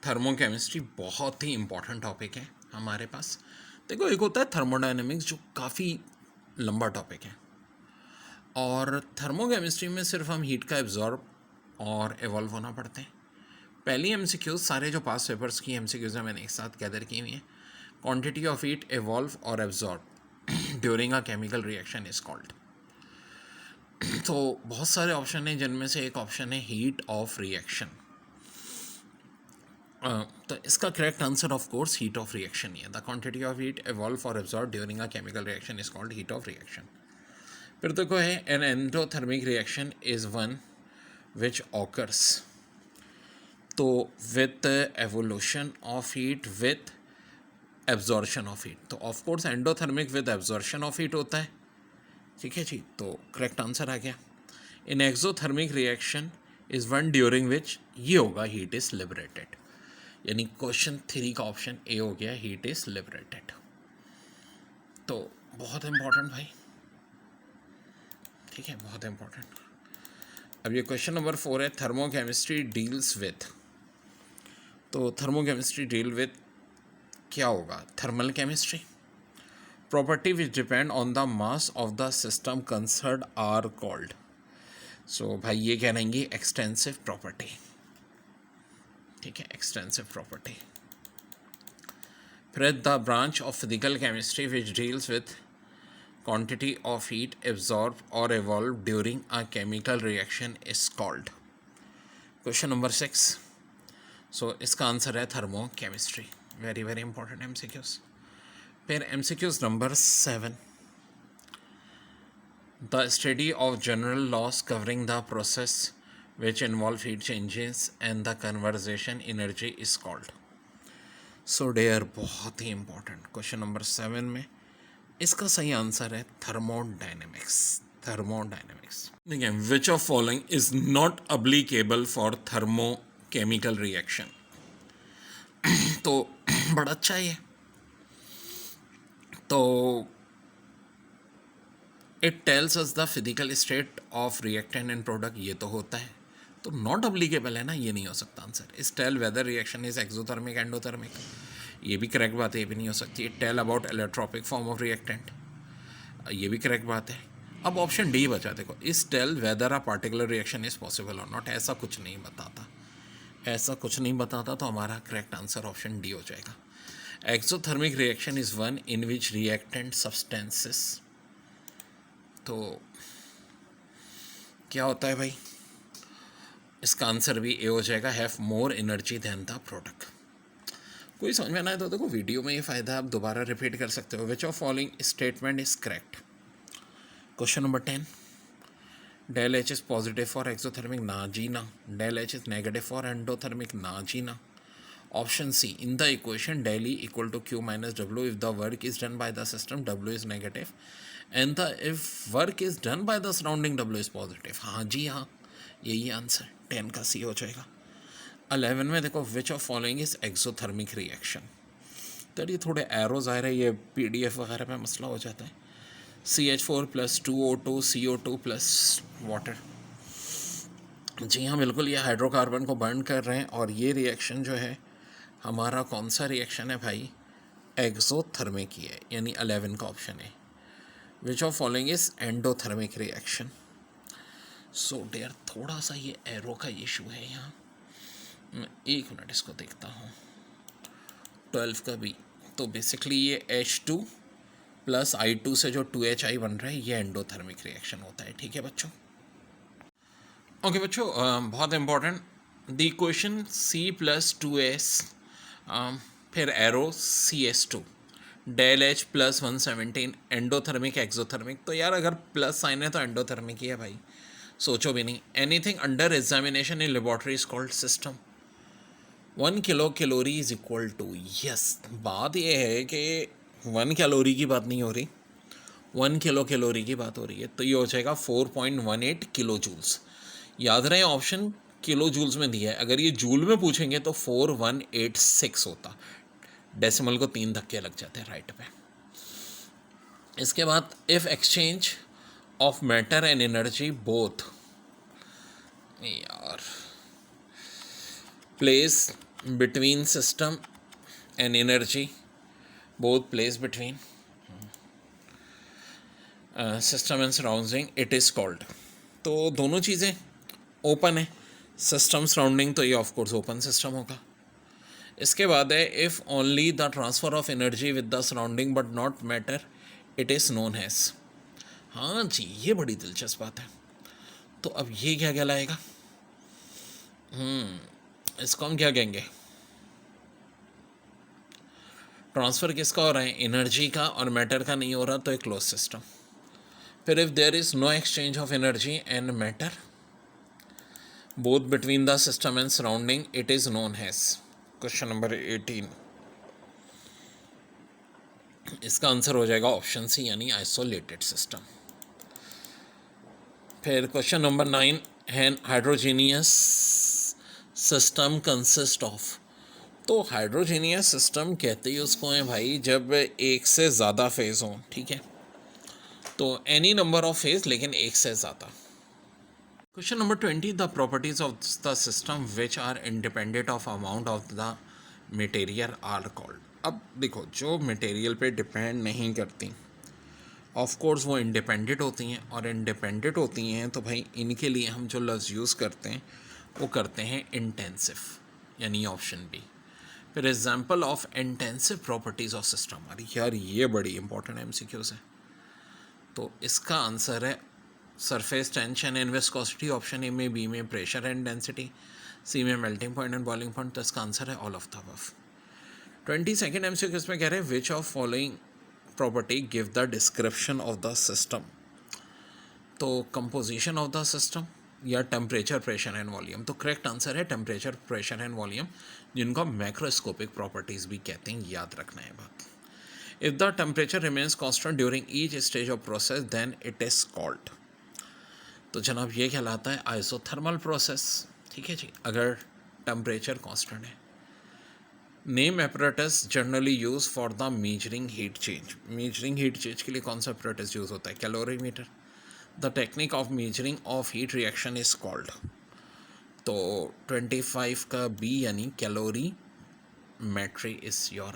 Thermochemistry बहुत ही important topic है हमारे पास। देखो, एक होता है थर्मोडायनेमिक्स जो काफ़ी लंबा टॉपिक है, और थर्मोकेमिस्ट्री में सिर्फ हम हीट का एब्जॉर्ब और एवॉल्व होना पड़ते हैं। पहली एमसीक्यूज सारे जो पास पेपर्स की एमसीक्यूज हैं मैंने एक साथ गैदर की हुई हैं। क्वांटिटी ऑफ हीट एवॉल्व और absorb during a chemical reaction is called. तो बहुत सारे ऑप्शन हैं जिनमें से एक ऑप्शन है हीट ऑफ रिएक्शन। तो इसका correct answer of course heat of reaction ही है। The quantity of heat evolve और absorb during a chemical reaction is called heat of reaction. फिर देखो है an endothermic reaction is one which occurs तो with evolution of heat with absorption of heat. तो of course endothermic with absorption of heat होता है, ठीक है जी। तो करेक्ट आंसर आ गया। In exothermic reaction is one during which ये होगा हीट इज लिबरेटेड, यानी क्वेश्चन 3 का ऑप्शन ए हो गया, हीट इज लिबरेटेड। तो बहुत इंपॉर्टेंट भाई, ठीक है, बहुत इंपॉर्टेंट। अब ये क्वेश्चन नंबर 4 है, थर्मोकेमिस्ट्री डील्स विथ। तो थर्मोकेमिस्ट्री डील विथ क्या होगा? Thermal chemistry. Property which depend on the mass of the system concerned are called. So भाई ये कह रहेंगे एक्सटेंसिव प्रॉपर्टी, ठीक है, एक्सटेंसिव प्रॉपर्टी। फिर the branch of physical chemistry which deals with quantity of heat absorb और evolve during a chemical reaction is called. Question number 6। So इसका answer है thermochemistry. Very very important MCQs. फिर MCQs number 7। The study of general laws covering the process which involve heat changes and the conversion energy is called. So there बहुत ही important question number 7 में इसका सही answer है thermodynamics. Thermodynamics, देखिए, विच of following is not applicable for thermochemical reaction. तो बड़ा अच्छा है ये। तो it tells us the physical state of reactant and product, ये तो होता है, तो नॉट अप्लीकेबल है ना, ये नहीं हो सकता आंसर। इस tell whether reaction is exothermic endothermic, ये भी करेक्ट बात है, ये भी नहीं हो सकती। It tell about allotropic form of reactant, ये भी करेक्ट बात है। अब ऑप्शन डी बचा, देखो, इस tell whether a particular reaction is possible और नॉट, ऐसा कुछ नहीं बताता, ऐसा कुछ नहीं बताता, तो हमारा करेक्ट आंसर ऑप्शन डी हो जाएगा। Exothermic reaction is one in which reactant substances, तो क्या होता है भाई, इसका आंसर भी ए हो जाएगा, have more energy than the product. कोई समझ में ना आए तो देखो वीडियो में ये फ़ायदा, आप दोबारा रिपीट कर सकते हो। Which of following statement is correct. Question number 10। Del H is positive for exothermic, ना जी ना। Del H is negative for endothermic, ना जी ना। Option C, in the equation del E equal to Q minus W if the work is done by the system W is negative and the if work is done by the surrounding W is positive. हाँ जी हाँ, यही answer 10 का सी हो जाएगा। 11 में देखो, विच of following is exothermic reaction. तो ये थोड़े एरोज आ रहे हैं, ये PDF वगैरह में मसला हो जाता है। CH4 plus 2O2 CO2 plus water. जी हाँ बिल्कुल, ये हाइड्रोकार्बन को बर्न कर रहे हैं, और ये रिएक्शन जो है हमारा कौन सा रिएक्शन है भाई, एक्सोथर्मिक ही है, यानी 11 का ऑप्शन है। Which of following is endothermic reaction. So there थोड़ा सा ये एरो का इशू है यहाँ, मैं 1 मिनट इसको देखता हूँ। 12 का भी, तो बेसिकली ये H2 प्लस I2 से जो 2HI बन रहा है, ये एंडोथर्मिक रिएक्शन होता है, ठीक है बच्चों। ओके बच्चों, बहुत important, the equation C plus 2S, फिर arrow CS2, del H plus 117, endothermic exothermic. तो यार अगर प्लस साइन है तो एंडोथर्मिक ही है भाई, सोचो भी नहीं। Anything under examination in laboratory is called system. 1 kilocalorie is equal to, yes, बात यह है कि 1 कैलोरी की बात नहीं हो रही, 1 किलो कैलोरी की बात हो रही है, तो ये हो जाएगा 4.18 किलो जूल्स। याद रहे ऑप्शन किलो जूल्स में दिया है, अगर ये जूल में पूछेंगे तो 4186 होता, डेसिमल को 3 धक्के लग जाते हैं राइट पे। इसके बाद if exchange of matter and energy both, यार place between system and energy, both place between system and surrounding, it is called. तो दोनों चीज़ें ओपन है. सिस्टम सराउंडिंग तो ये ऑफ कोर्स ओपन सिस्टम होगा. इसके बाद है if only the transfer of energy with the surrounding but not matter, it is known has. हाँ जी, ये बड़ी दिलचस्प बात है. तो अब ये क्या कहलाएगा? इसको हम क्या कहेंगे? ट्रांसफ़र किसका हो रहा है? एनर्जी का, और मैटर का नहीं हो रहा, तो एक क्लोज सिस्टम. फिर if there is no exchange of energy and matter both between the system and surrounding, it is known as. Question number 18. इसका आंसर हो जाएगा ऑप्शन सी, यानी आइसोलेटेड सिस्टम. फिर क्वेश्चन नंबर 9 है हाइड्रोजीनियस सिस्टम कंसिस्ट ऑफ. तो हाइड्रोजीनियस system कहते ही उसको हैं भाई जब एक से ज़्यादा फेज़ हों. ठीक है, तो एनी नंबर ऑफ फेज़, लेकिन एक से ज़्यादा. Question number 20. The properties of the system which are independent of amount of the material are called. अब देखो, जो मटेरियल पे डिपेंड नहीं करती, ऑफ कोर्स वो इंडिपेंडेंट होती हैं, और इंडिपेंडेंट होती हैं तो भाई इनके लिए हम जो लफ्ज़ यूज़ करते हैं वो करते हैं इंटेंसिव, यानी ऑप्शन बी. फिर example of intensive properties of system. अरे यार, ये बड़ी इंपॉर्टेंट MCQs है. तो इसका आंसर है surface tension and viscosity, option A में, बी में प्रेशर एंड डेंसिटी, सी में melting point and boiling point. तो इसका आंसर है all of the above. 22nd MCQ इसमें कह रहे हैं विच of following property give the description of the system. तो कंपोजिशन ऑफ द सिस्टम या टेम्परेचर, प्रेशर एंड वॉल्यूम. तो करेक्ट आंसर है टेम्परेचर, प्रेशर एंड वॉल्यूम, जिनको मैक्रोस्कोपिक प्रॉपर्टीज़ भी कहते हैं. याद रखना है बात. If the temperature remains constant during each stage of process then it is called. तो जनाब ये कहलाता है आइसोथर्मल प्रोसेस. ठीक है जी, अगर टेम्परेचर कांस्टेंट है. Name apparatus generally use for the measuring heat change. Measuring heat change के लिए कौन सा एपरेटस यूज़ होता है? Calorimeter. The technique of measuring of heat reaction is called. तो 25 का बी यानी कैलोरी मेट्री इज योर